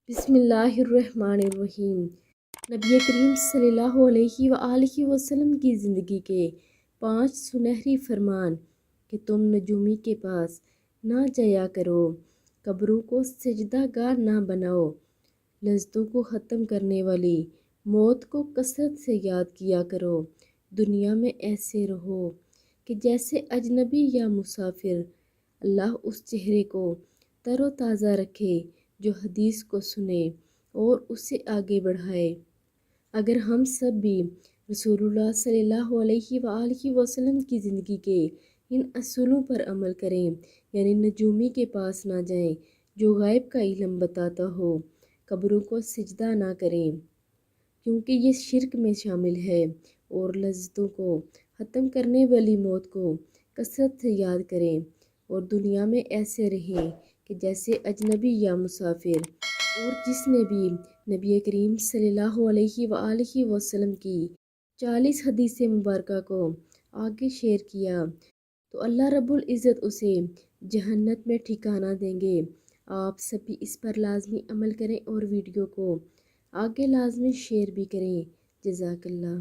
بسم اللہ الرحمن الرحیم۔ نبی کریم صلی اللہ علیہ وآلہ وسلم کی زندگی کے 5 سنہری فرمان کہ تم نجومی کے پاس نہ جایا کرو، قبروں کو سجدہ گاہ نہ بناؤ، لذتوں کو ختم کرنے والی موت کو کثرت سے یاد کیا کرو، دنیا میں ایسے رہو کہ جیسے اجنبی یا مسافر، اللہ اس چہرے کو تر و تازہ رکھے جو حدیث کو سنے اور اسے آگے بڑھائے۔ اگر ہم سب بھی رسول اللہ صلی اللہ علیہ وآلہ وسلم کی زندگی کے ان اصولوں پر عمل کریں، یعنی نجومی کے پاس نہ جائیں جو غیب کا علم بتاتا ہو، قبروں کو سجدہ نہ کریں کیونکہ یہ شرک میں شامل ہے، اور لذتوں کو ختم کرنے والی موت کو کثرت سے یاد کریں، اور دنیا میں ایسے رہیں کہ جیسے اجنبی یا مسافر۔ اور جس نے بھی نبی کریم صلی اللہ علیہ وآلہ وسلم کی 40 حدیث مبارکہ کو آگے شیئر کیا تو اللہ رب العزت اسے جہنت میں ٹھکانہ دیں گے۔ آپ سبھی اس پر لازمی عمل کریں اور ویڈیو کو آگے لازمی شیئر بھی کریں۔ جزاک اللہ۔